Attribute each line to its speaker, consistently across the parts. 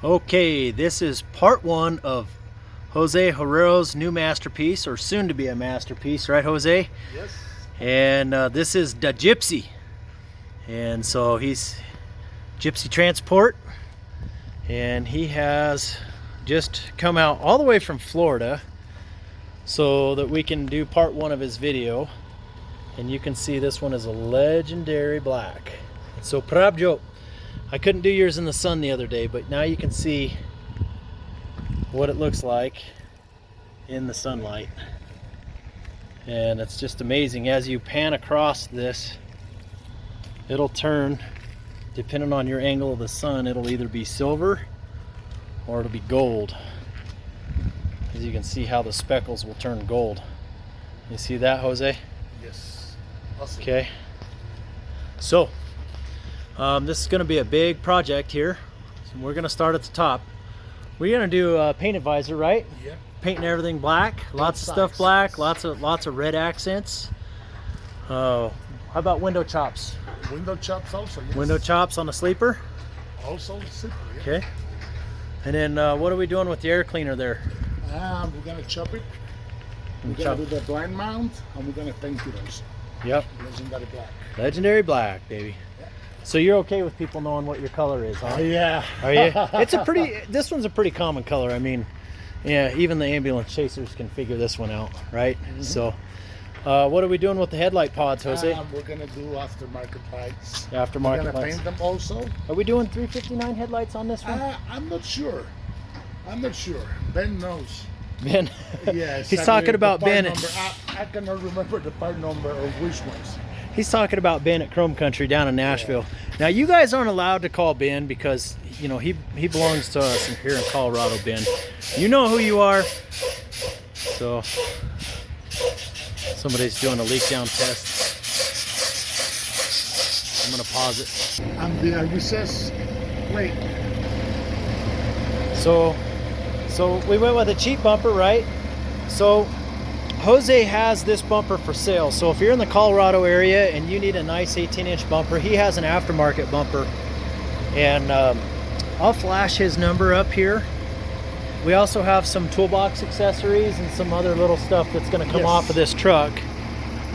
Speaker 1: Okay, this is part one of Jose Herrero's new masterpiece, or soon to be a masterpiece, right, Jose?
Speaker 2: Yes.
Speaker 1: And this is the Gypsey. And so he's Gypsey Transport, and he has just come out all the way from Florida so that we can do part one of his video. And you can see this one is a legendary black. So Prabjo. I couldn't do yours in the sun the other day, but now you can see what it looks like in the sunlight. And it's just amazing. As you pan across this, it'll turn, depending on your angle of the sun, it'll either be silver or it'll be gold. As you can see how the speckles will turn gold. You see that, Jose?
Speaker 2: Yes. Awesome.
Speaker 1: Okay. So, this is going to be a big project here. So we're going to start at the top. We're going to do a painted visor, right?
Speaker 2: Yeah.
Speaker 1: Painting everything black. Lots of stuff black. Lots of red accents. How about window chops?
Speaker 2: Window chops also. Yes.
Speaker 1: Window chops on the sleeper.
Speaker 2: Also sleeper. Yeah.
Speaker 1: Okay. And then what are we doing with the air cleaner there?
Speaker 2: We're gonna chop it. We're gonna do the blind mount, and we're gonna paint it also.
Speaker 1: Yep.
Speaker 2: Legendary black.
Speaker 1: Legendary black, baby. So you're okay with people knowing what your color is, huh?
Speaker 2: Yeah.
Speaker 1: Are you? It's a pretty. This one's a pretty common color. I mean, yeah, even the ambulance chasers can figure this one out, right? Mm-hmm. So, what are we doing with the headlight pods, Jose?
Speaker 2: We're gonna do aftermarket lights.
Speaker 1: Aftermarket
Speaker 2: we're gonna
Speaker 1: lights.
Speaker 2: Paint them also.
Speaker 1: Are we doing 359 headlights on this one?
Speaker 2: I'm not sure. Ben knows.
Speaker 1: Ben.
Speaker 2: Yeah. Exactly.
Speaker 1: He's talking about Ben.
Speaker 2: I cannot remember the part number of which ones.
Speaker 1: He's talking about Ben at Chrome Country down in Nashville. Yeah. Now, you guys aren't allowed to call Ben because, you know, he belongs to us here in Colorado, Ben. You know who you are. So, somebody's doing a leak down test. I'm going to pause it.
Speaker 2: And the recess plate.
Speaker 1: So we went with a cheap bumper, right? So Jose has this bumper for sale. So if you're in the Colorado area and you need a nice 18-inch bumper, he has an aftermarket bumper. And I'll flash his number up here. We also have some toolbox accessories and some other little stuff that's going to come off of this truck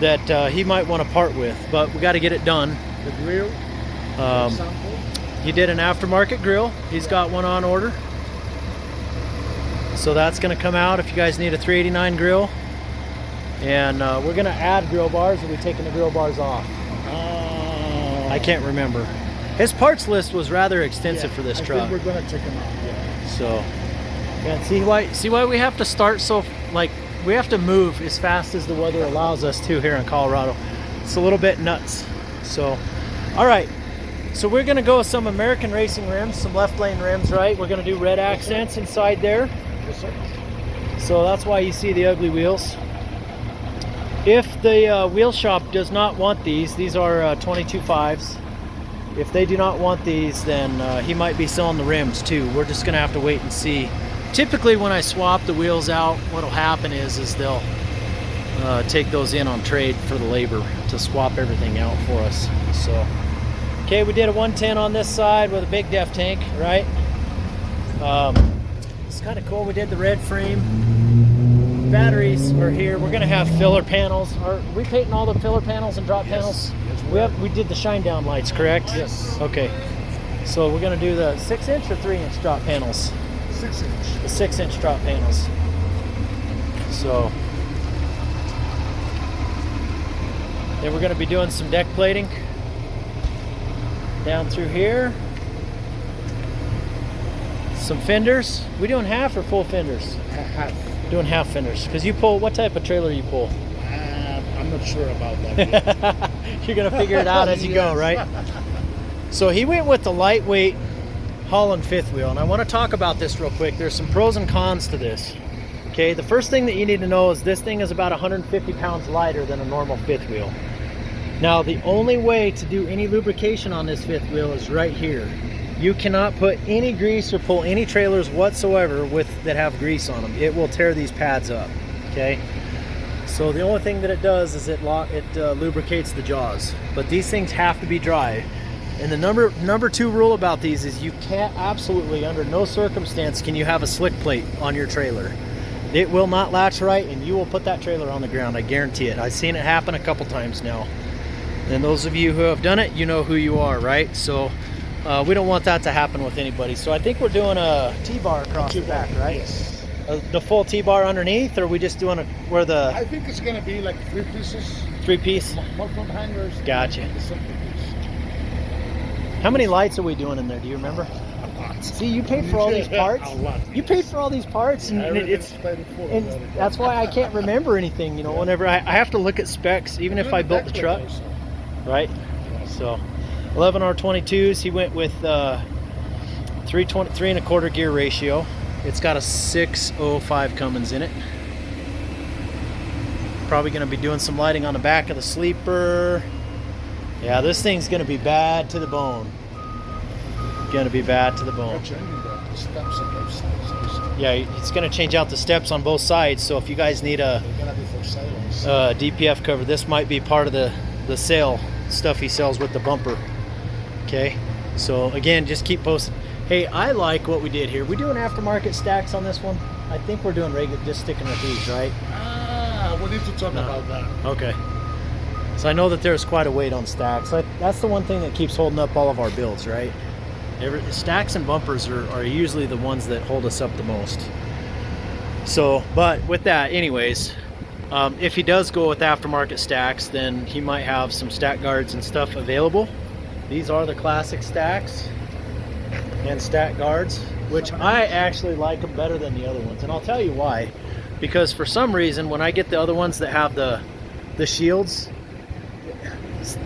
Speaker 1: that he might want to part with, but we got to get it done.
Speaker 2: The grill, for example.
Speaker 1: He did an aftermarket grill. He's got one on order. So that's going to come out if you guys need a 389 grill. And we're going to add grill bars. Are we taking the grill bars off? I can't remember. His parts list was rather extensive for this truck.
Speaker 2: I think we're going to take them out, yeah.
Speaker 1: So, yeah, see why we have to start so, like, we have to move as fast as the weather allows us to here in Colorado. It's a little bit nuts. So, all right. So we're going to go with some American racing rims, some left lane rims, right? We're going to do red accents inside there.
Speaker 2: Yes, sir.
Speaker 1: So that's why you see the ugly wheels. If the wheel shop does not want these are 22.5s. If they do not want these, then he might be selling the rims too. We're just gonna have to wait and see. Typically when I swap the wheels out, what'll happen is they'll take those in on trade for the labor to swap everything out for us. So, okay, we did a 110 on this side with a big def tank, right? It's kind of cool. We did the red frame. Batteries are here. We're gonna have filler panels. Are we painting all the filler panels and drop panels? Yes, we did the shine down lights, correct?
Speaker 2: Yes.
Speaker 1: Okay. So we're gonna do the 6-inch or 3-inch drop panels?
Speaker 2: 6-inch.
Speaker 1: The 6-inch drop panels. So then we're gonna be doing some deck plating down through here. Some fenders. We doing half or full fenders?
Speaker 2: Half.
Speaker 1: Doing half fenders. Because you pull, what type of trailer you pull?
Speaker 2: I'm not sure about that.
Speaker 1: You're going to figure it out as you go, right? So he went with the lightweight Holland fifth wheel. And I want to talk about this real quick. There's some pros and cons to this. Okay, the first thing that you need to know is this thing is about 150 pounds lighter than a normal fifth wheel. Now, the only way to do any lubrication on this fifth wheel is right here. You cannot put any grease or pull any trailers whatsoever that have grease on them. It will tear these pads up, okay? So the only thing that it does is it lubricates the jaws. But these things have to be dry. And the number two rule about these is you can't absolutely, under no circumstance, can you have a slick plate on your trailer. It will not latch right, and you will put that trailer on the ground. I guarantee it. I've seen it happen a couple times now. And those of you who have done it, you know who you are, right? So we don't want that to happen with anybody. So I think we're doing a T-bar across the back, right?
Speaker 2: Yes.
Speaker 1: The full T-bar underneath, or are we just doing a where the
Speaker 2: I think it's gonna be like 3 pieces.
Speaker 1: 3-piece?
Speaker 2: Muffin hangers.
Speaker 1: Gotcha.
Speaker 2: The simple piece.
Speaker 1: How many lights are we doing in there? Do you remember?
Speaker 2: A lot.
Speaker 1: See, you paid for all these parts.
Speaker 2: A lot.
Speaker 1: You paid for all these parts, and that's why I can't remember anything. You know, whenever I have to look at specs, even if I built the truck, right? So, 11R22s. He went with 3 3¼ gear ratio. It's got a 605 Cummins in it. Probably going to be doing some lighting on the back of the sleeper. Yeah, this thing's going to be bad to the bone. Going to be bad to the bone. Yeah, it's going to change out the steps on both sides. So if you guys need a DPF cover, this might be part of the sale stuff he sells with the bumper. Okay, so again, just keep posting. Hey, I like what we did here. We doing aftermarket stacks on this one? I think we're doing regular, just sticking with these, right?
Speaker 2: We need to talk about that.
Speaker 1: Okay. So I know that there's quite a weight on stacks. That's the one thing that keeps holding up all of our builds, right? Stacks and bumpers are usually the ones that hold us up the most. So, but with that, anyways, if he does go with aftermarket stacks, then he might have some stack guards and stuff available. These are the classic stacks and stack guards, which I actually like them better than the other ones, and I'll tell you why. Because for some reason, when I get the other ones that have the shields,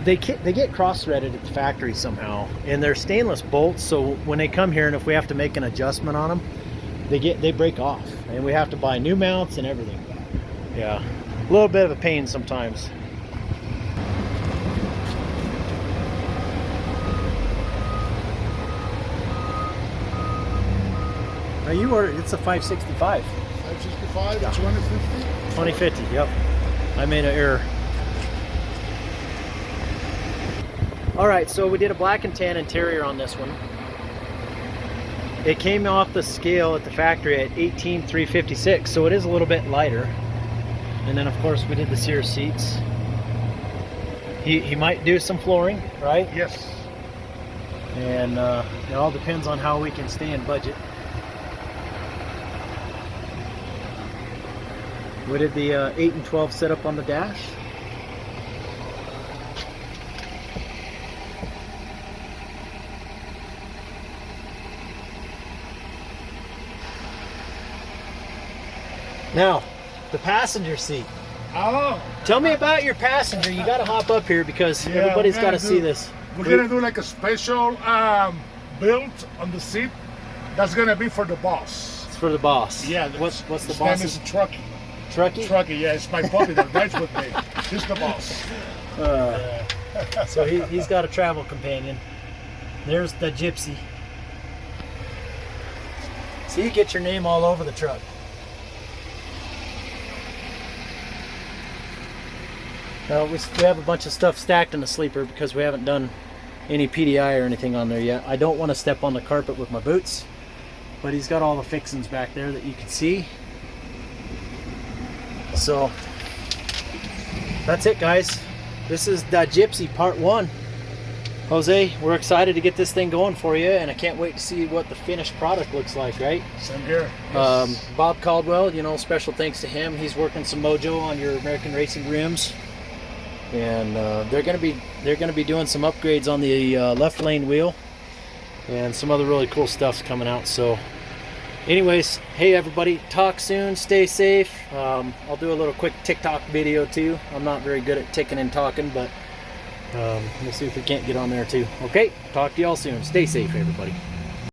Speaker 1: they get cross-threaded at the factory somehow, and they're stainless bolts. So when they come here, and if we have to make an adjustment on them, they break off, and we have to buy new mounts and everything. Yeah, a little bit of a pain sometimes. Now you ordered, it's a 565.
Speaker 2: 565, yeah. 250?
Speaker 1: 2050, yep. I made an error. Alright, so we did a black and tan interior on this one. It came off the scale at the factory at 18,356, so it is a little bit lighter. And then of course we did the Sears seats. He might do some flooring, right?
Speaker 2: Yes.
Speaker 1: And it all depends on how we can stay in budget. We did the 8 and 12 setup on the dash. Now, the passenger seat.
Speaker 2: Oh.
Speaker 1: Tell me about your passenger. You got to hop up here because everybody's got to see this.
Speaker 2: We're going to do like a special build on the seat. That's going to be for the boss.
Speaker 1: It's for the boss.
Speaker 2: Yeah.
Speaker 1: What's the
Speaker 2: his
Speaker 1: boss?
Speaker 2: name is Truckee.
Speaker 1: Truckee?
Speaker 2: Truckee, yeah. It's my puppy that rides with me. He's the boss.
Speaker 1: So he's got a travel companion. There's the Gypsy. So you get your name all over the truck. Now we have a bunch of stuff stacked in the sleeper because we haven't done any PDI or anything on there yet. I don't want to step on the carpet with my boots, but he's got all the fixings back there that you can see. So that's it, guys. This is the Gypsy part 1. Jose, we're excited to get this thing going for you, and I can't wait to see what the finished product looks like, right?
Speaker 2: Same here. Yes.
Speaker 1: Bob Caldwell, you know, special thanks to him. He's working some mojo on your American Racing rims, and they're gonna be doing some upgrades on the left lane wheel, and some other really cool stuff's coming out. So anyways, hey everybody, talk soon, stay safe. I'll do a little quick TikTok video too. I'm not very good at ticking and talking, but we'll see if we can't get on there too. Okay, talk to y'all soon. Stay safe, everybody.